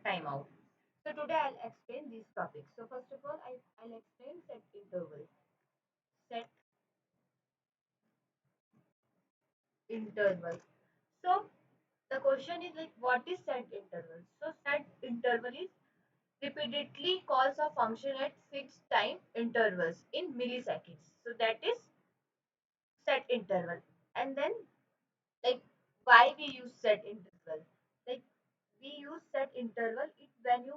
timeout. So today I'll explain these topics. So first of all, I'll explain set interval. Set interval. So the question is like, what is set interval? So set interval is repeatedly calls a function at fixed time intervals in milliseconds. So that is set interval. And then like why we use set interval? Like we use set interval it when you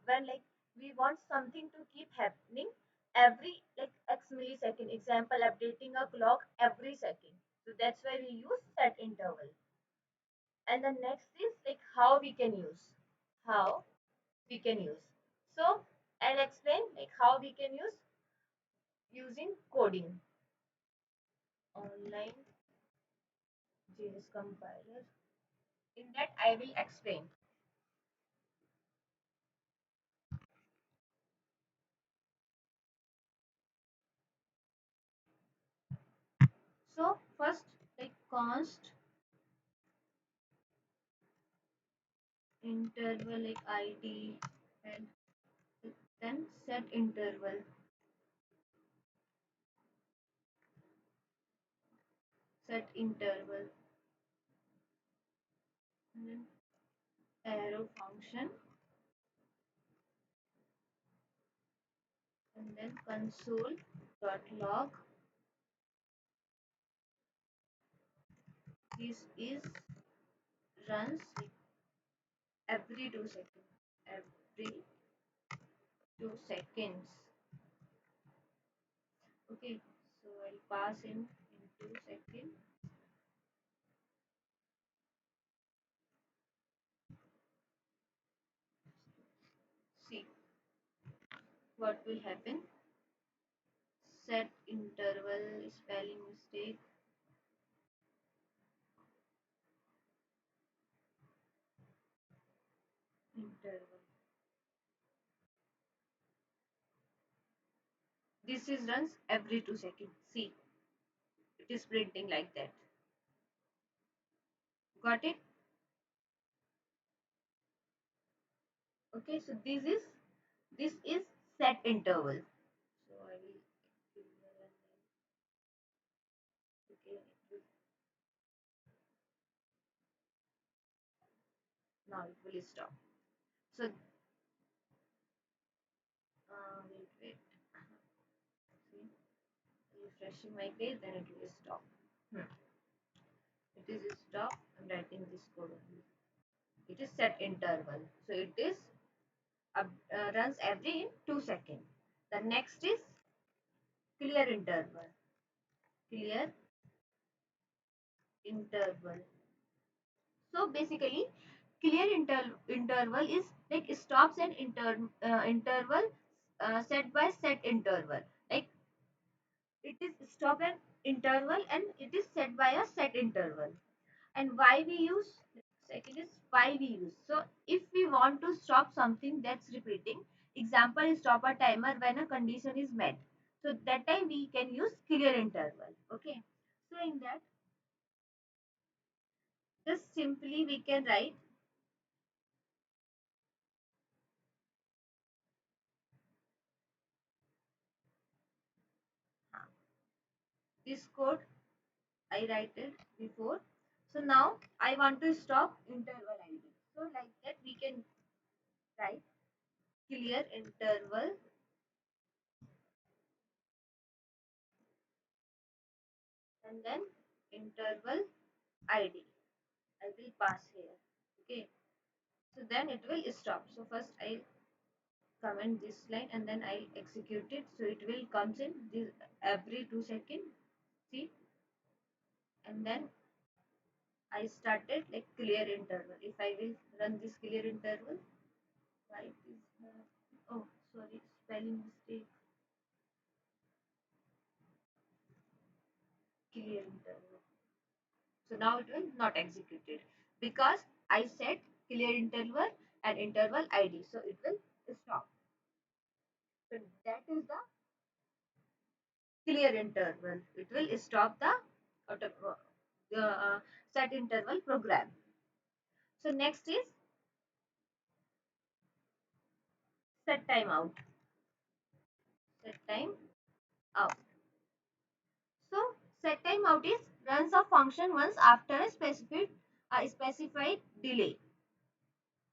when like we want something to keep happening every like x millisecond. Example, updating a clock every second. So that's why we use set interval. And the next is like how we can use. So I'll explain like how we can use using coding. Online JS compiler. In that I will explain. So first like const interval like id, and then set interval, set interval, and then arrow function, and then console dot log. This is runs like every 2 seconds. Every 2 seconds. Okay, so I'll pass in 2 seconds. See what will happen. Set interval, spelling mistake, interval. This is runs every 2 seconds. See, it is printing like that. Got it? Okay, so this is set interval. So I will okay, now it will stop. So wait. See, refreshing my page, then it will stop. Hmm. It is stop. I'm writing this code only. It is set interval. So it is runs every in 2 seconds. The next is clear interval. Clear interval. So basically, interval is like stops an interval set by set interval. Like it is stop an interval and it is set by a set interval. And why we use second is why we use. So if we want to stop something that's repeating, example is stop a timer when a condition is met. So that time we can use clear interval. Okay. So in that, just simply we can write this code I write it before. So now I want to stop interval ID. So like that we can write clear interval and then interval ID. I will pass here. Okay. So then it will stop. So first I comment this line and then I execute it. So it will comes in this every 2 seconds. See, and then I started like clear interval. If I will run this clear interval, why it is oh sorry, spelling mistake. Clear interval. So now it will not executed because I set clear interval and interval ID. So it will stop. So that is the clear interval. It will stop the set interval program. So next is set timeout. Set time out. So set timeout is runs a function once after a specified delay.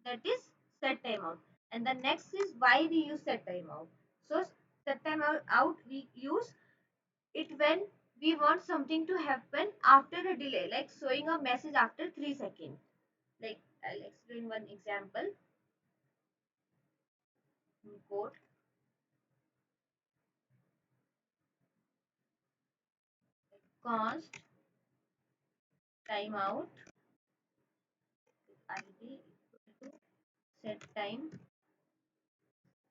That is set timeout. And the next is why we use set timeout. So set timeout out we use it when we want something to happen after a delay, like showing a message after 3 seconds. Like I'll explain one example in code. Const timeout id equal to set time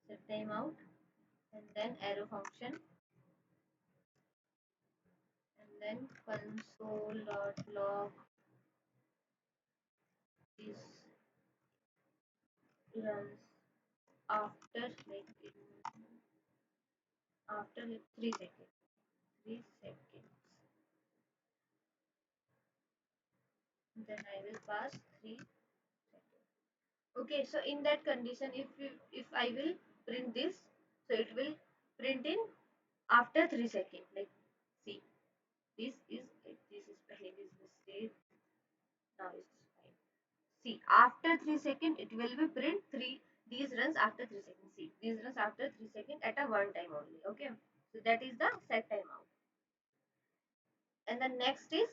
set timeout and then arrow function and then console.log is runs after like after like 3 seconds 3 seconds, then I will pass 3 seconds. Okay, so in that condition if I will print this, so it will print in after 3 seconds. Like see, this is पहले this mistake, now it's fine. See, after 3 seconds it will be print 3, these runs after 3 seconds. See, these runs after 3 seconds at a one time only. Okay, so that is the set timeout. And the next is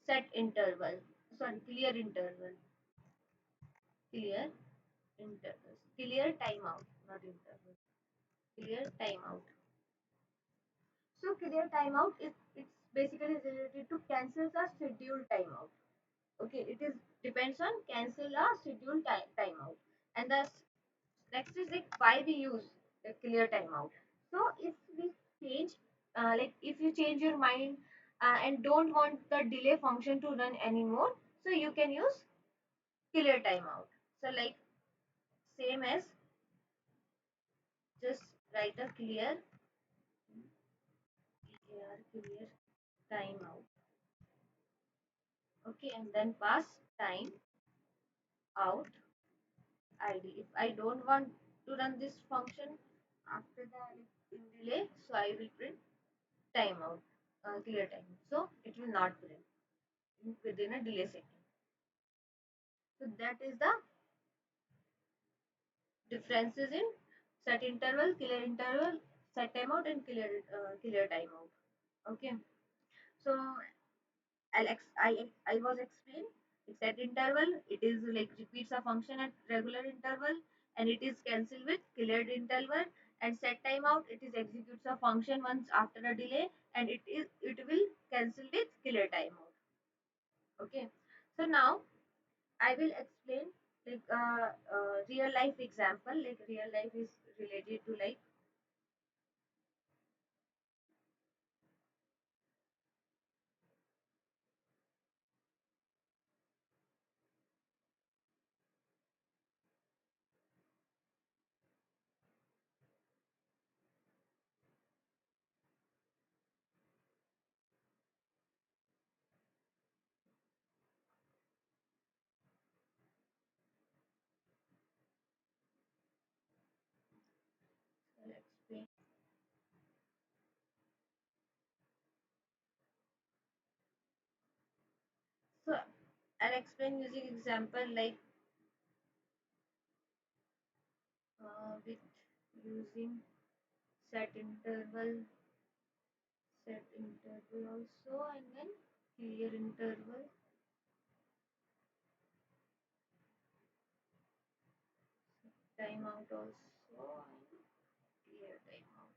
set interval. Sorry, clear interval. Clear interval. Clear timeout, not interval. Clear timeout. So clear timeout is it's basically related to cancel a scheduled timeout. Okay, it is depends on cancel a scheduled timeout. And the next is like why we use the clear timeout. So if we change, like if you change your mind and don't want the delay function to run anymore, so you can use clear timeout. So like same as just write a clear timeout. Okay, and then pass time out id. If I don't want to run this function after the in delay, so I will print timeout, clear time. So it will not print within a delay second. So that is the differences in set interval, clear interval, set timeout, and clear timeout. Okay. So I was explained. Set interval, it is like repeats a function at regular interval and it is cancelled with cleared interval. And set timeout, it is executes a function once after a delay and it will cancel with clear timeout. Okay. So now I will explain like real life example. Like real life is related to like I'll explain. So I'll explain using example like with using set interval, set interval also, and then clear interval, timeout also, and clear timeout.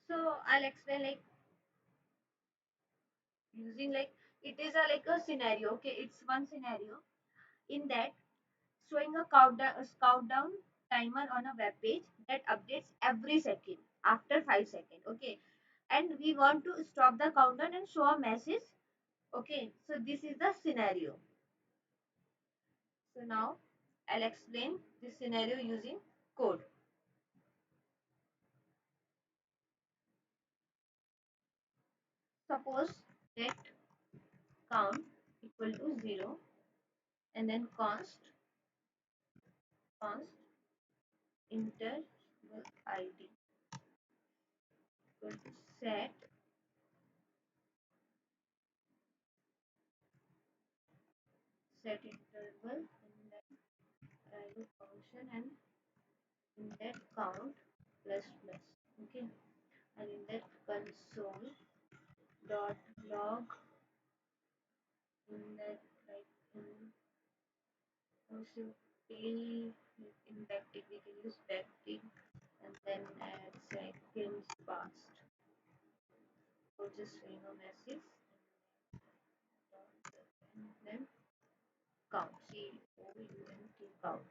So I'll explain like using like it is a like a scenario. Okay, it's one scenario in that showing a countdown timer on a web page that updates every second after 5 seconds. Okay, and we want to stop the countdown and show a message. Okay, so this is the scenario. So now I'll explain this scenario using. code. Suppose let count equal to 0 and then const interval id equal to set interval and then private function and in that count plus plus. Okay, and in that console dot log in that like simply in backtick we can use backtick and then add seconds passed. So just message and then count. COUNT count.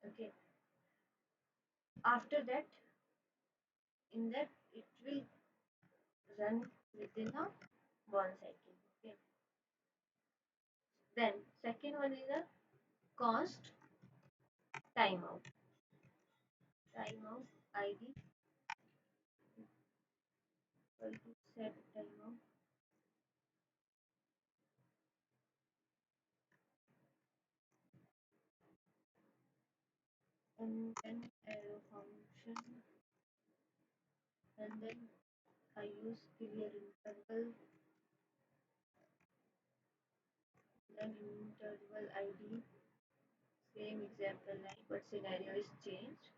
Okay. After that, in that it will run within a 1 second. Okay. Then second one is a const timeout. Timeout ID equal to set timeout and then arrow function and then I use clear interval then interval ID same example like but scenario is changed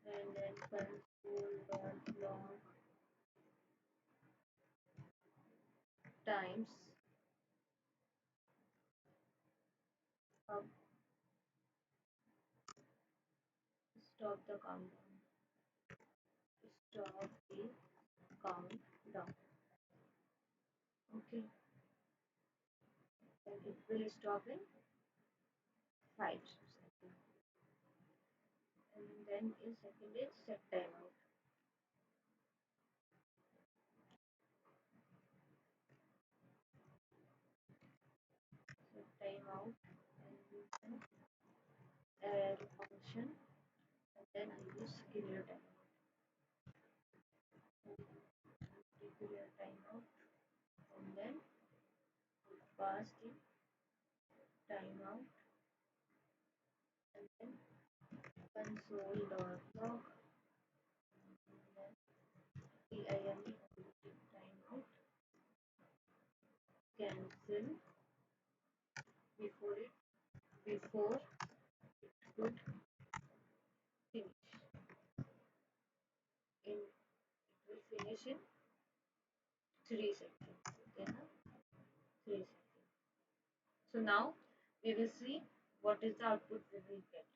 and then console.log times up stop the countdown stop the countdown. Okay, and it will stop in 5 seconds and then in second is set timeout. Set timeout and then add function and then I use clear timeout and clear timeout and then pass the timeout and then console.log and then timeout cancel before it could finish in it will finish in 3 seconds. Okay, na? 3 seconds. So now we will see what is the output we will get.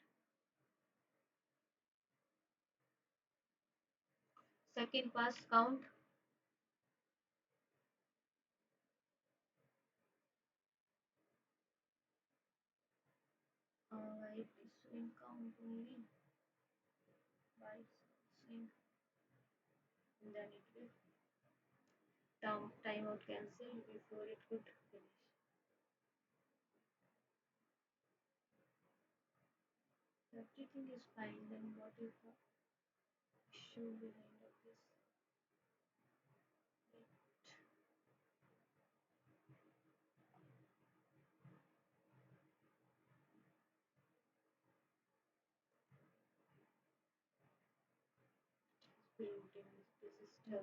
Second pass count. It is showing count only by swing and then it will timeout cancel before it could finish. Everything is fine, then what is the issue behind of this? Painting this is stuff.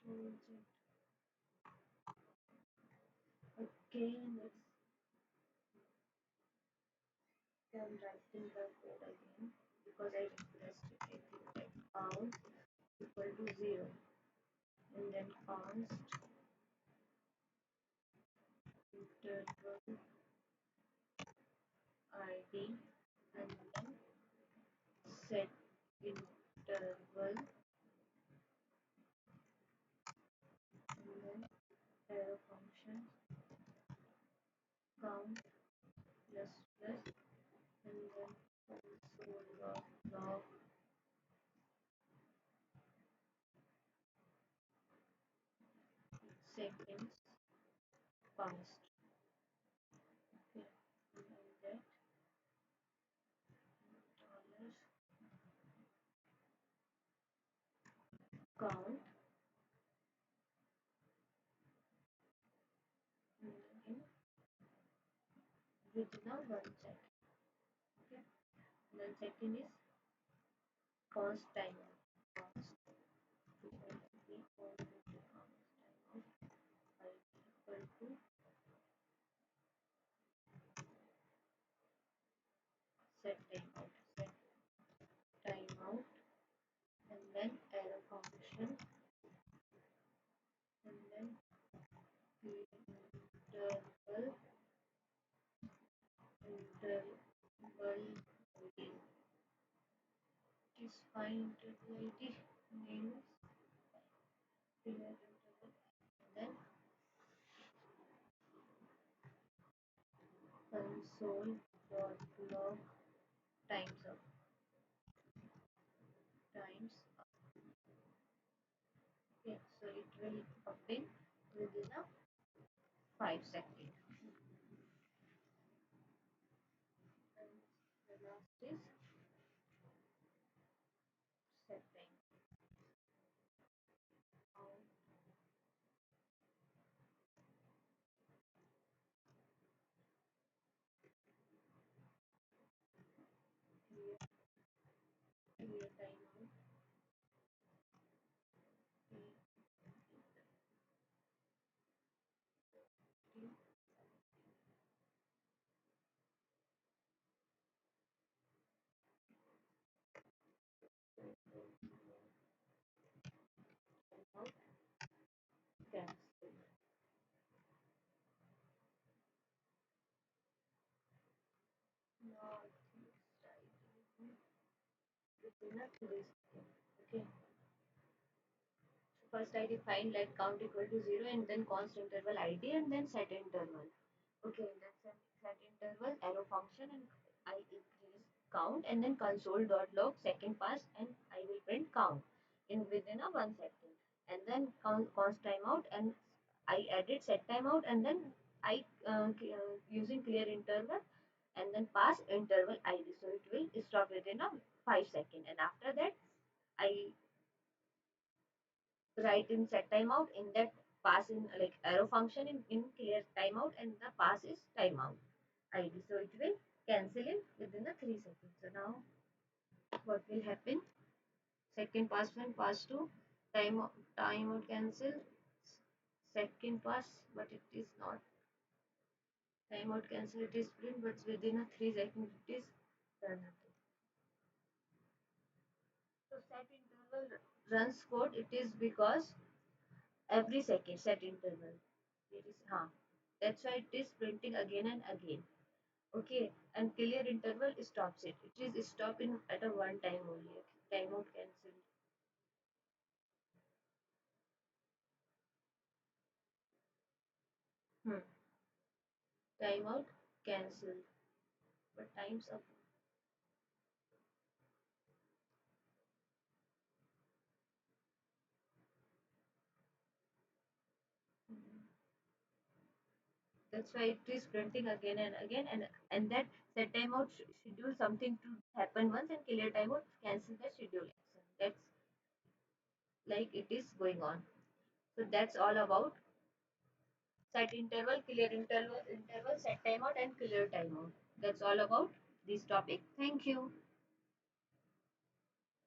Control Z. Okay, let's I'm writing the code again because I requested it like count equal to 0 and then const interval id and then set interval and then arrow function count plus plus log seconds passed. Okay. And that dollar count in within a 1 second. Okay. And then second is const timeout. Const frequency or const timeout equal to set timeout. Set timeout and then arrow function and then interval interval ID. Is fine interval ID name is clear interval and then console.log times up times up. Okay, so it will happen within a 5 second. And the last is setting out clear clear timeout. Timeout cancel. Now within a 3 second. Okay. So first I define let count equal to 0 and then const interval ID and then set interval. Okay, let's set interval arrow function and I increase count and then console.log second pass and I will print count in within a 1 second and then const timeout and I added set timeout and then I using clear interval and then pass interval ID so it will stop within a 5 second and after that I write in set timeout in that pass in like arrow function in clear timeout and the pass is timeout ID. So it will cancel in within the 3 seconds. So now what will happen? Second pass one, pass two, timeout cancel, second pass, but it is not timeout cancel. It is print, but within a 3 seconds it is done. So set interval runs code. It is because every second set interval. It is That's why it is printing again and again. Okay, and clear interval stops it. It is stop in at a one time only. Timeout cancel. Hmm. Timeout cancel. But time's up. Hmm. That's why it is printing again and again, and that set timeout schedule something to happen once, and clear timeout cancel the schedule action. That's like it is going on. So that's all about set interval, clear interval, set timeout, and clear timeout. That's all about this topic. Thank you.